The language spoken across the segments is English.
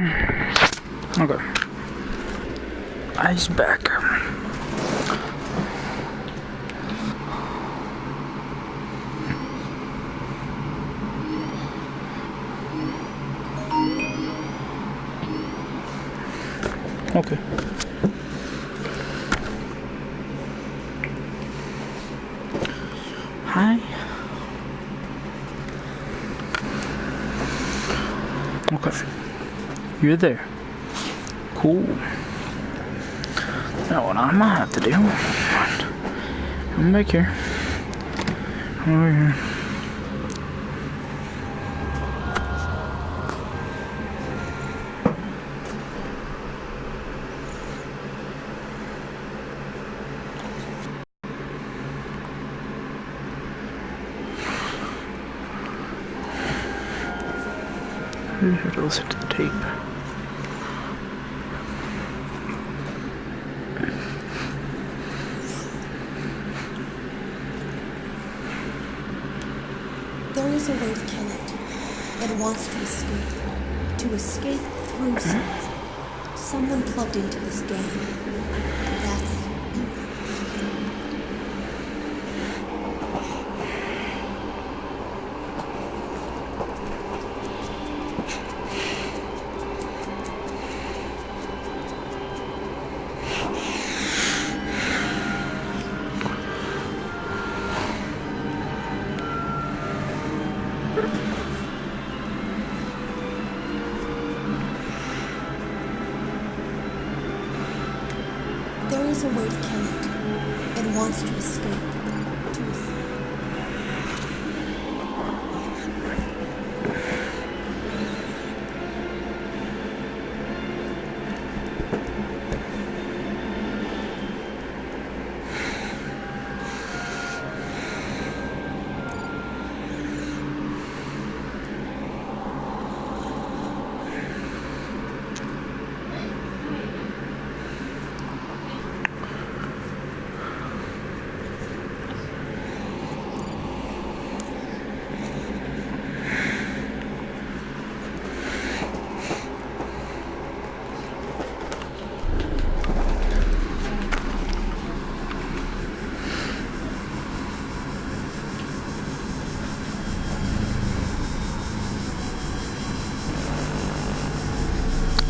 Okay. Ice back. Okay. Hi. Okay. You're there. Cool. Now what I might have to do, I'm back here. Over here. Who's here to listen to the tape? There is a way to kill it. It wants to escape. To escape through someone. Someone plugged into this game. That's you. There is a way to kill it. It wants to escape. To escape.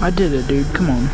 I did it, dude. Come on.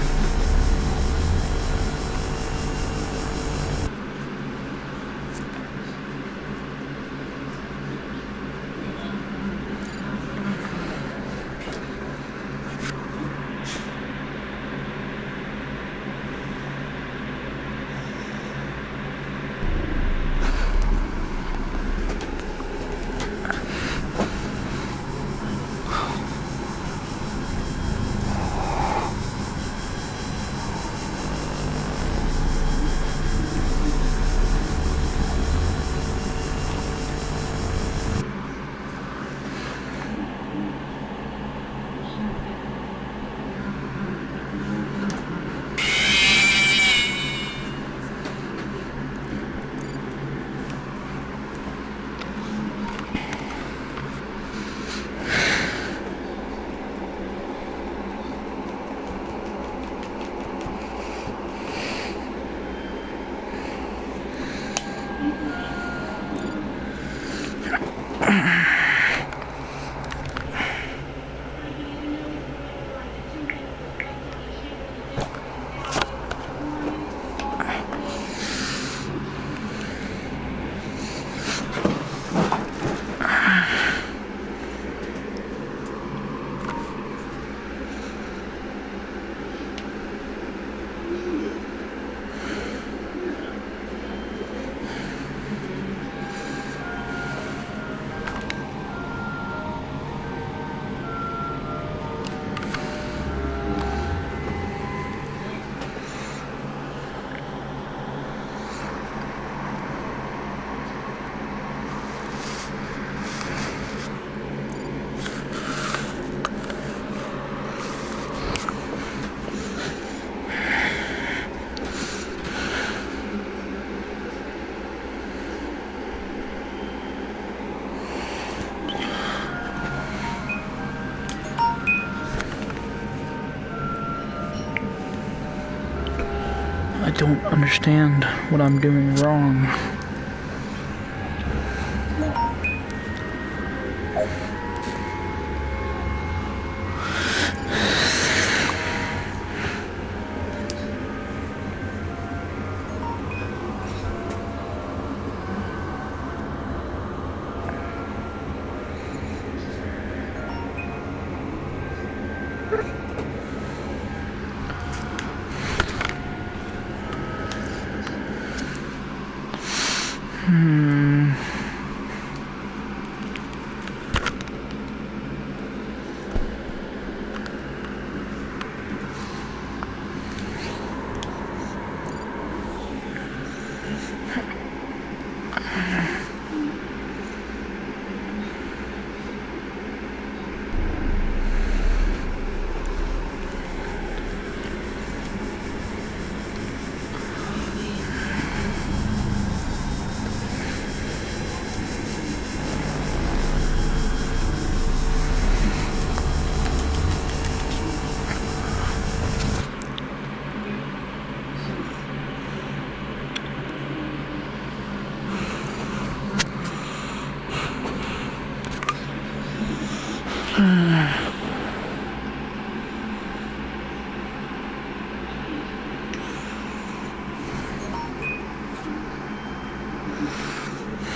I don't understand what I'm doing wrong.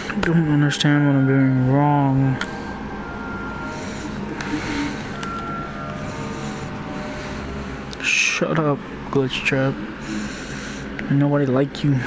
I don't understand what I'm doing wrong. Shut up, glitch trap. And nobody like you.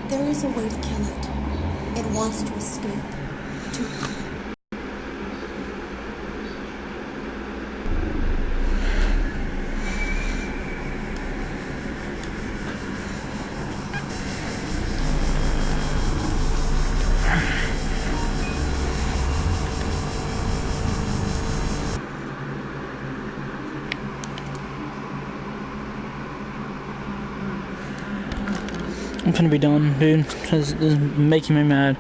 There is a way to kill it. It wants to escape. I'm gonna be done, dude, because this is making me mad.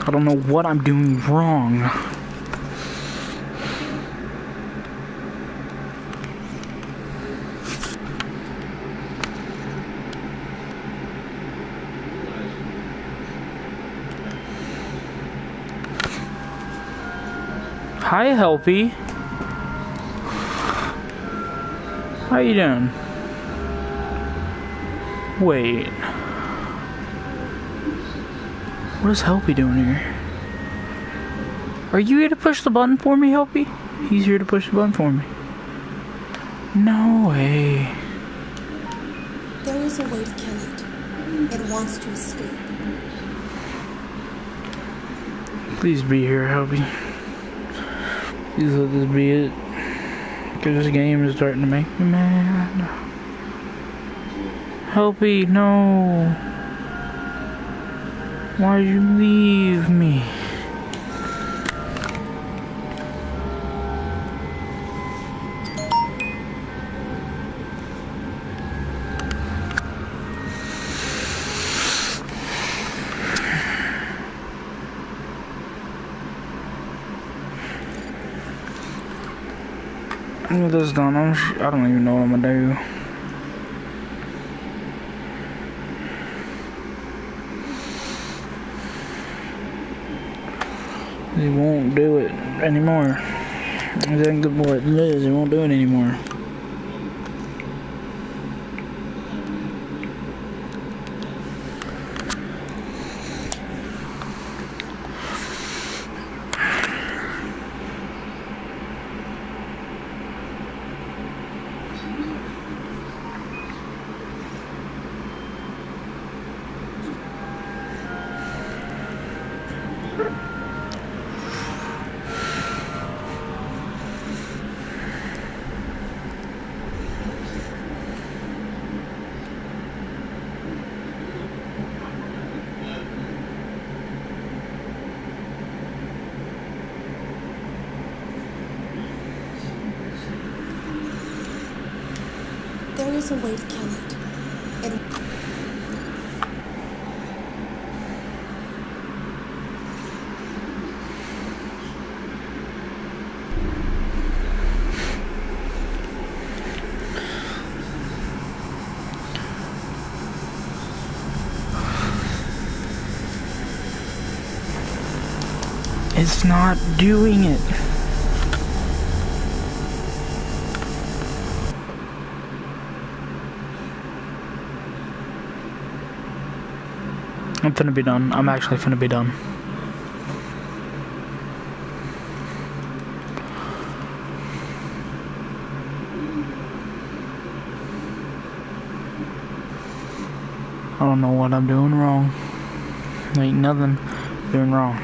I don't know what I'm doing wrong. Hi, Helpy. How you doing? Wait. What is Helpy doing here? Are you here to push the button for me, Helpy? He's here to push the button for me. No way. There is a way to kill it. It wants to escape. Please be here, Helpy. Please let this be it. Because this game is starting to make me mad. Helpy, no. Why'd you leave me? With this done, I don't even know what I'm gonna do. He won't do it anymore. He's ain't good boy. It is. He won't do it anymore. There is a way to kill it. And It's not doing it. I'm finna be done. I'm actually finna be done. I don't know what I'm doing wrong. Ain't nothing doing wrong.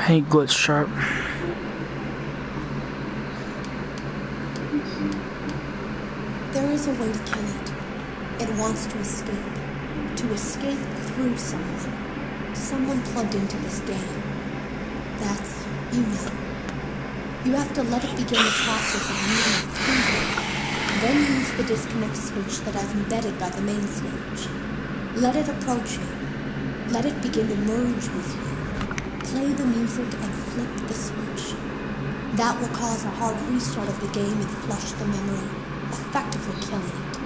hate glitch sharp. There is a way to kill it. It wants to escape. To escape through someone. Someone plugged into this game. That's you now. You have to let it begin the process of moving through you. Then use the disconnect switch that I've embedded by the main stage. Let it approach you. Let it begin to merge with you. Play the music and flip the switch. That will cause a hard restart of the game and flush the memory, effectively killing it.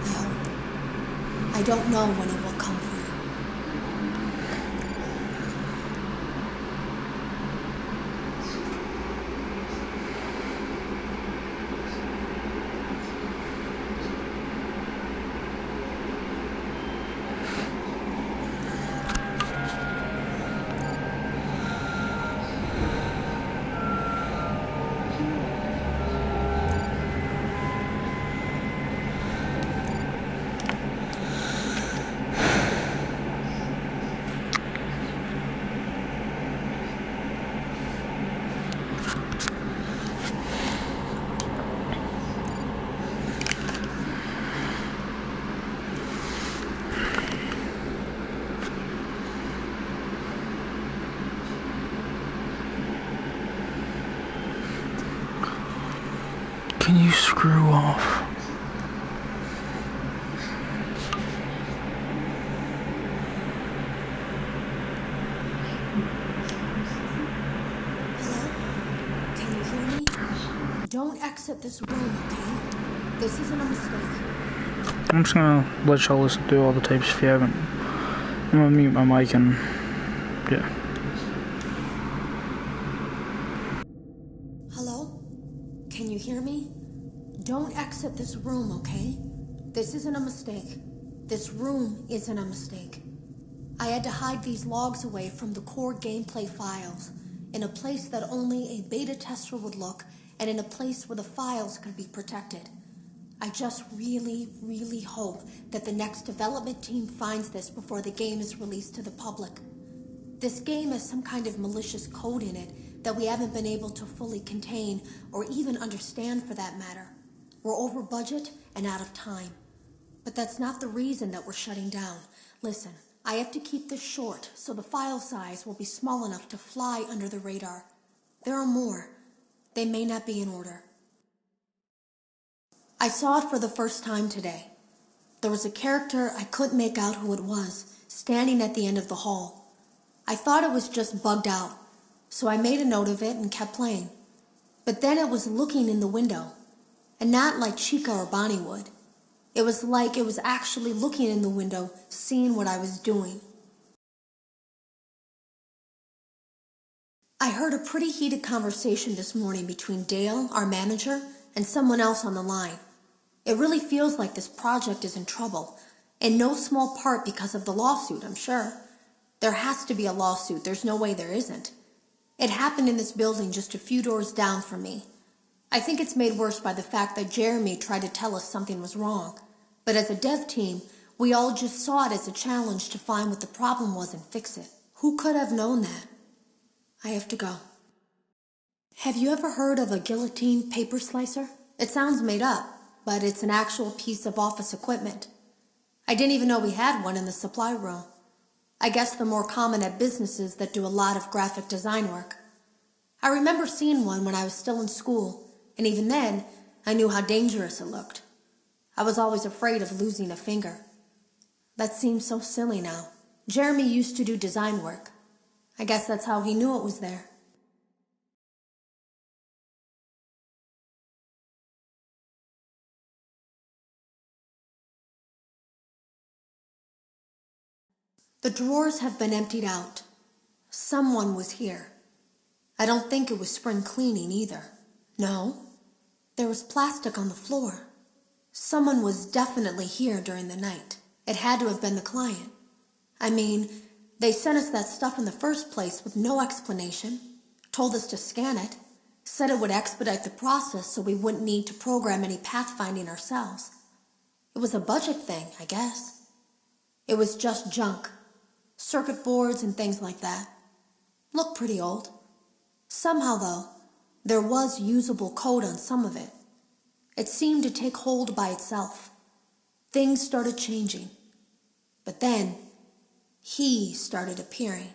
I hope. I don't know when it will come for you. Can you screw off? Hello? Can you hear me? Don't exit this room, okay? This isn't a mistake. I'm just gonna let y'all listen to all the tapes if you haven't. I'm gonna mute my mic and yeah. Hello? Can you hear me? Don't exit this room, okay? This isn't a mistake. This room isn't a mistake. I had to hide these logs away from the core gameplay files, in a place that only a beta tester would look, and in a place where the files could be protected. I just really, really hope that the next development team finds this before the game is released to the public. This game has some kind of malicious code in it that we haven't been able to fully contain or even understand for that matter. We're over budget and out of time. But that's not the reason that we're shutting down. Listen, I have to keep this short so the file size will be small enough to fly under the radar. There are more. They may not be in order. I saw it for the first time today. There was a character I couldn't make out who it was, standing at the end of the hall. I thought it was just bugged out, so I made a note of it and kept playing. But then it was looking in the window, and not like Chica or Bonnie would. It was like it was actually looking in the window, seeing what I was doing. I heard a pretty heated conversation this morning between Dale, our manager, and someone else on the line. It really feels like this project is in trouble, in no small part because of the lawsuit, I'm sure. There has to be a lawsuit, there's no way there isn't. It happened in this building just a few doors down from me. I think it's made worse by the fact that Jeremy tried to tell us something was wrong. But as a dev team, we all just saw it as a challenge to find what the problem was and fix it. Who could have known that? I have to go. Have you ever heard of a guillotine paper slicer? It sounds made up, but it's an actual piece of office equipment. I didn't even know we had one in the supply room. I guess they're more common at businesses that do a lot of graphic design work. I remember seeing one when I was still in school, and even then, I knew how dangerous it looked. I was always afraid of losing a finger. That seems so silly now. Jeremy used to do design work. I guess that's how he knew it was there. The drawers have been emptied out. Someone was here. I don't think it was spring cleaning either. No, there was plastic on the floor. Someone was definitely here during the night. It had to have been the client. I mean, they sent us that stuff in the first place with no explanation, told us to scan it, said it would expedite the process so we wouldn't need to program any pathfinding ourselves. It was a budget thing, I guess. It was just junk. Circuit boards and things like that. Looked pretty old. Somehow, though, there was usable code on some of it. It seemed to take hold by itself. Things started changing. But then, he started appearing.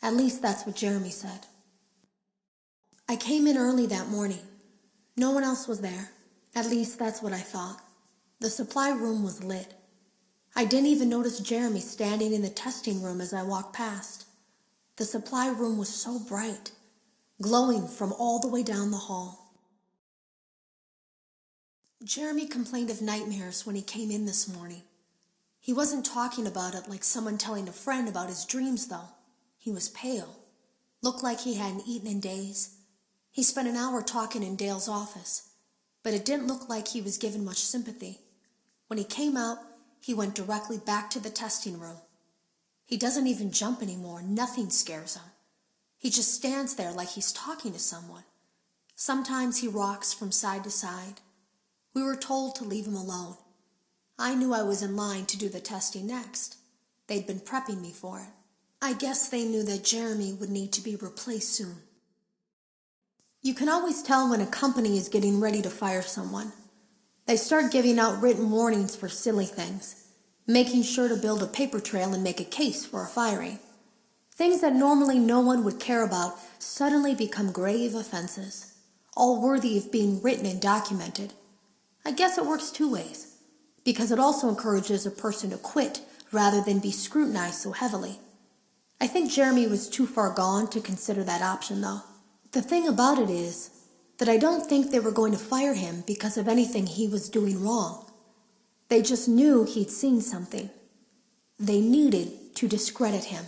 At least that's what Jeremy said. I came in early that morning. No one else was there. At least that's what I thought. The supply room was lit. I didn't even notice Jeremy standing in the testing room as I walked past. The supply room was so bright, glowing from all the way down the hall. Jeremy complained of nightmares when he came in this morning. He wasn't talking about it like someone telling a friend about his dreams, though. He was pale, looked like he hadn't eaten in days. He spent an hour talking in Dale's office, but it didn't look like he was given much sympathy. When he came out, he went directly back to the testing room. He doesn't even jump anymore. Nothing scares him. He just stands there like he's talking to someone. Sometimes he rocks from side to side. We were told to leave him alone. I knew I was in line to do the testing next. They'd been prepping me for it. I guess they knew that Jeremy would need to be replaced soon. You can always tell when a company is getting ready to fire someone. They start giving out written warnings for silly things, making sure to build a paper trail and make a case for a firing. Things that normally no one would care about suddenly become grave offenses, all worthy of being written and documented. I guess it works two ways, because it also encourages a person to quit rather than be scrutinized so heavily. I think Jeremy was too far gone to consider that option, though. The thing about it is that I don't think they were going to fire him because of anything he was doing wrong. They just knew he'd seen something. They needed to discredit him.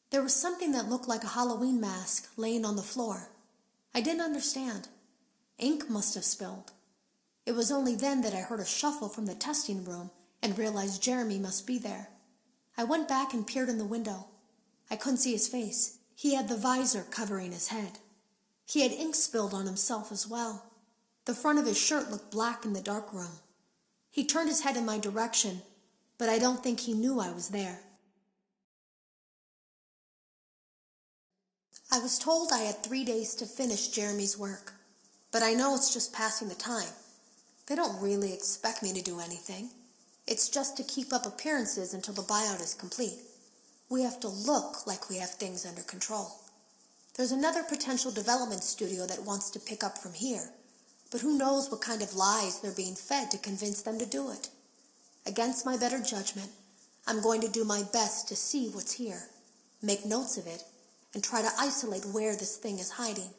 There was something that looked like a Halloween mask laying on the floor. I didn't understand. Ink must have spilled. It was only then that I heard a shuffle from the testing room and realized Jeremy must be there. I went back and peered in the window. I couldn't see his face. He had the visor covering his head. He had ink spilled on himself as well. The front of his shirt looked black in the dark room. He turned his head in my direction, but I don't think he knew I was there. I was told I had 3 days to finish Jeremy's work, but I know it's just passing the time. They don't really expect me to do anything. It's just to keep up appearances until the buyout is complete. We have to look like we have things under control. There's another potential development studio that wants to pick up from here, but who knows what kind of lies they're being fed to convince them to do it. Against my better judgment, I'm going to do my best to see what's here, make notes of it, and try to isolate where this thing is hiding.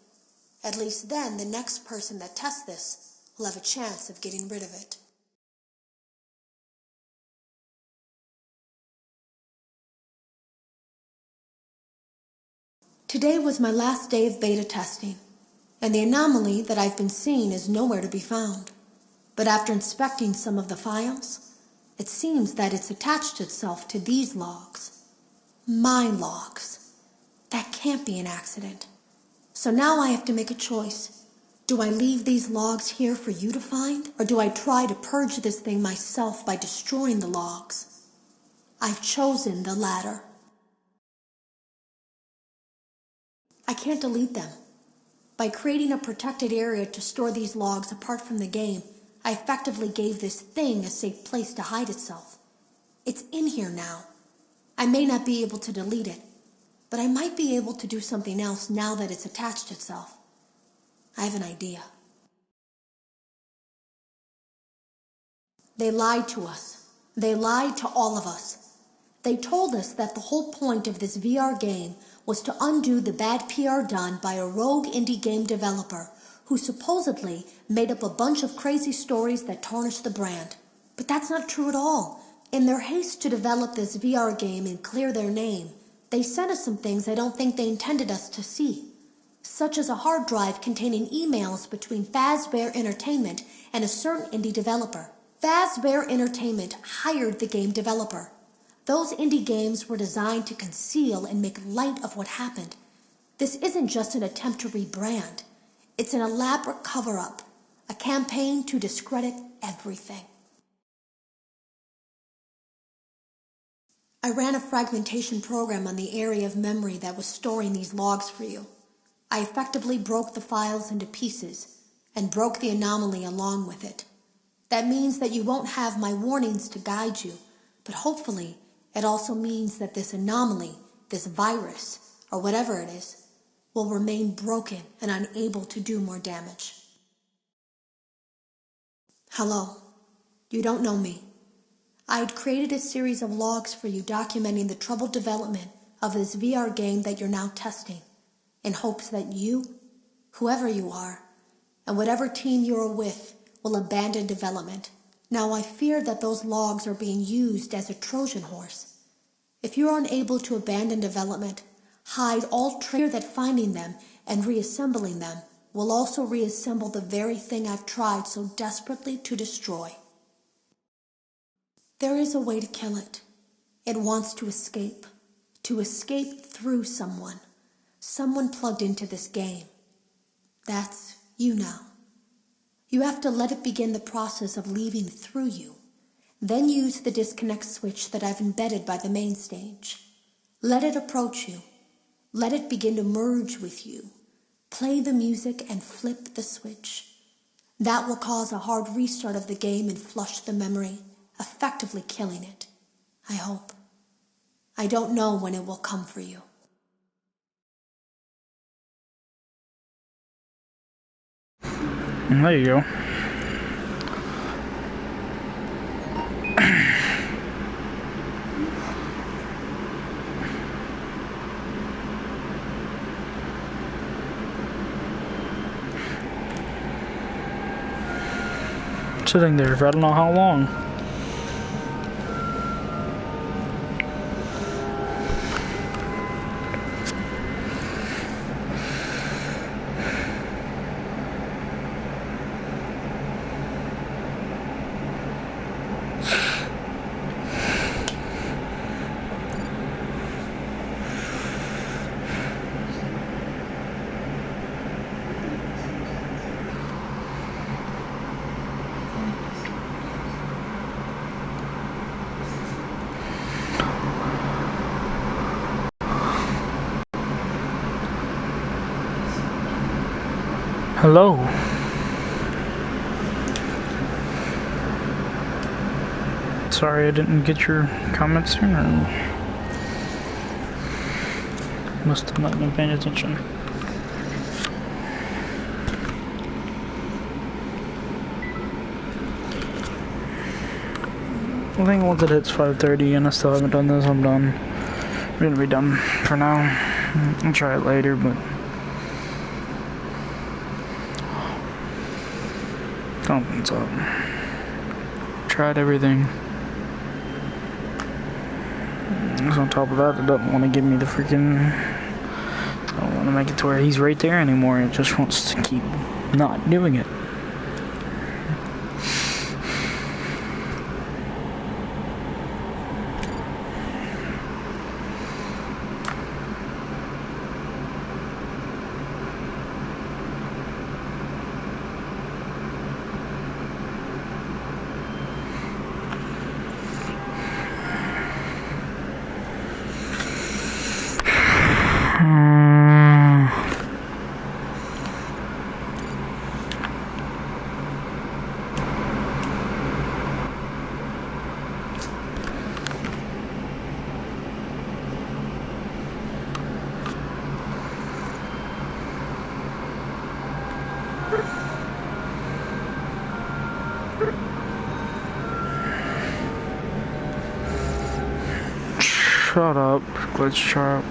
At least then the next person that tests this will have a chance of getting rid of it. Today was my last day of beta testing, and the anomaly that I've been seeing is nowhere to be found. But after inspecting some of the files, it seems that it's attached itself to these logs. My logs. That can't be an accident. So now I have to make a choice. Do I leave these logs here for you to find, or do I try to purge this thing myself by destroying the logs? I've chosen the latter. I can't delete them. By creating a protected area to store these logs apart from the game, I effectively gave this thing a safe place to hide itself. It's in here now. I may not be able to delete it, but I might be able to do something else now that it's attached itself. I have an idea. They lied to us. They lied to all of us. They told us that the whole point of this VR game was to undo the bad PR done by a rogue indie game developer who supposedly made up a bunch of crazy stories that tarnished the brand. But that's not true at all. In their haste to develop this VR game and clear their name, they sent us some things I don't think they intended us to see, such as a hard drive containing emails between Fazbear Entertainment and a certain indie developer. Fazbear Entertainment hired the game developer. Those indie games were designed to conceal and make light of what happened. This isn't just an attempt to rebrand. It's an elaborate cover-up, a campaign to discredit everything. I ran a fragmentation program on the area of memory that was storing these logs for you. I effectively broke the files into pieces and broke the anomaly along with it. That means that you won't have my warnings to guide you, but hopefully it also means that this anomaly, this virus, or whatever it is, will remain broken and unable to do more damage. Hello. You don't know me. I had created a series of logs for you documenting the troubled development of this VR game that you're now testing, in hopes that you, whoever you are, and whatever team you're with, will abandon development. Now I fear that those logs are being used as a Trojan horse. If you're unable to abandon development, hide all trace that finding them and reassembling them will also reassemble the very thing I've tried so desperately to destroy. There is a way to kill it. It wants to escape through someone plugged into this game. That's you now. You have to let it begin the process of leaving through you. Then use the disconnect switch that I've embedded by the main stage. Let it approach you. Let it begin to merge with you. Play the music and flip the switch. That will cause a hard restart of the game and flush the memory, effectively killing it. I hope. I don't know when it will come for you. There you go. Sitting there for I don't know how long. Hello. Sorry I didn't get your comments sooner. Must have not been paying attention. I think once it hits 5:30 and I still haven't done this, I'm done. I'm gonna be done for now. I'll try it later, but something's up. Tried everything. So on top of that, it doesn't want to give me the freaking. I don't want to make it to where he's right there anymore. It just wants to keep not doing it. Shut up, glitch sharp.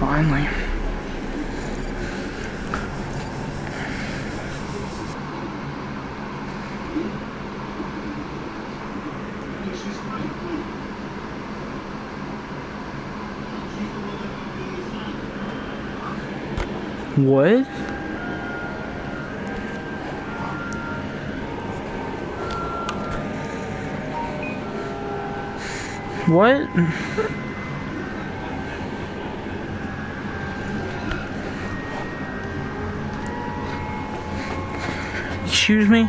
Finally. What? What? Excuse me?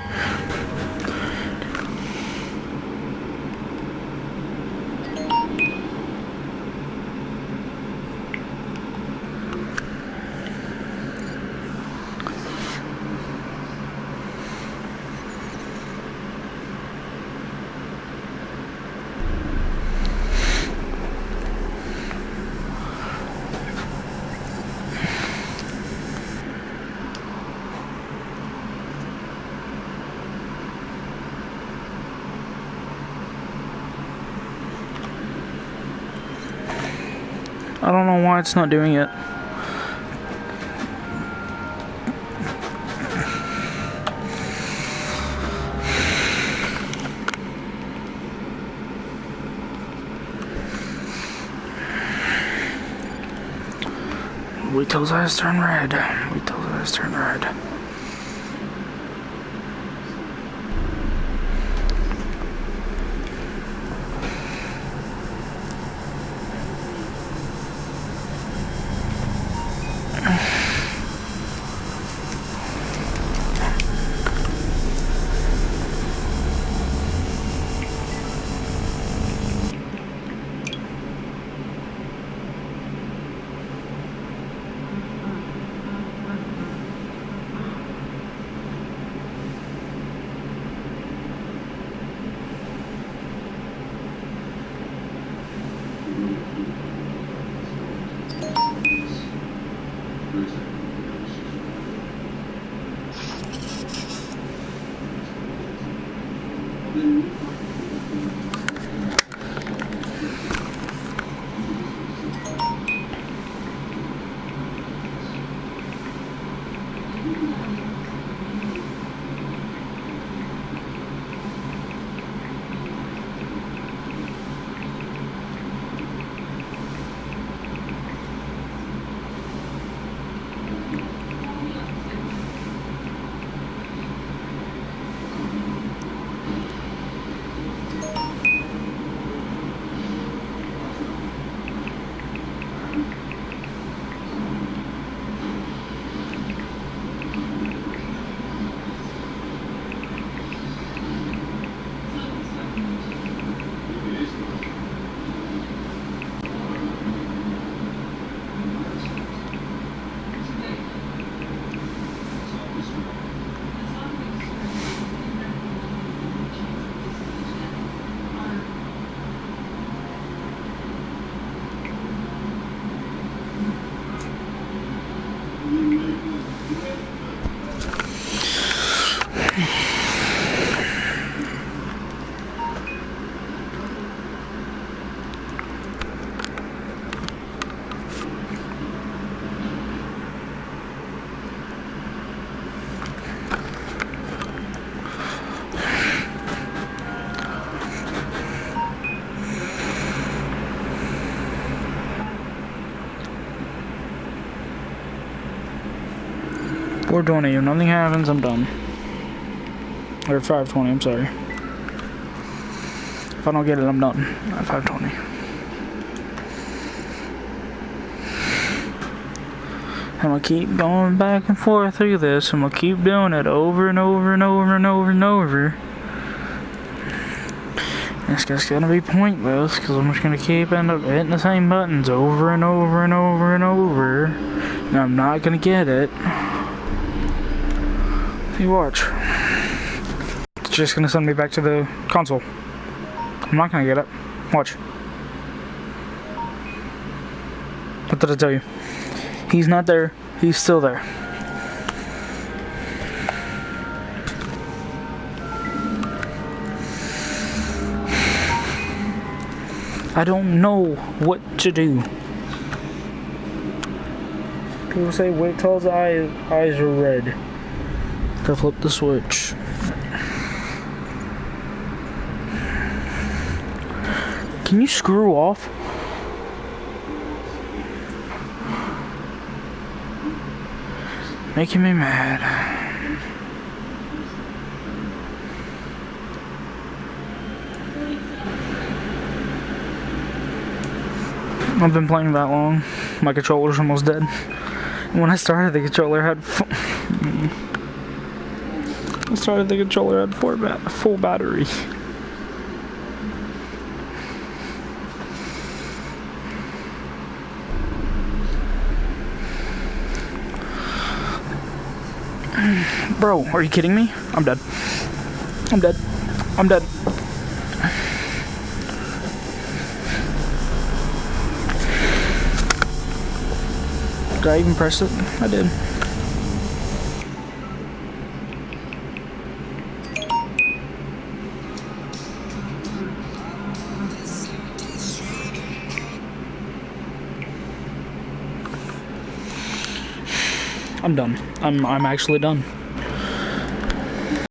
I don't know why it's not doing it. Wait till his eyes turn red. Wait till his eyes turn red. Or 20. If nothing happens, I'm done. Or 520, I'm sorry. If I don't get it, I'm done at 520. I'm gonna keep going back and forth through this. I'm gonna keep doing it over and over and over and over and over. It's just gonna be pointless because I'm just gonna keep end up hitting the same buttons over and over and over and over. And I'm not gonna get it. You watch. It's just gonna send me back to the console. I'm not gonna get it. Watch. What did I tell you? He's not there. He's still there. I don't know what to do. People say wait till his eyes are red to flip the switch. Can you screw off? Making me mad. I've been playing that long. My controller's almost dead. When I started, the controller had full battery. Bro, are you kidding me? I'm dead. I'm dead. I'm dead. Did I even press it? I did. I'm done. I'm actually done.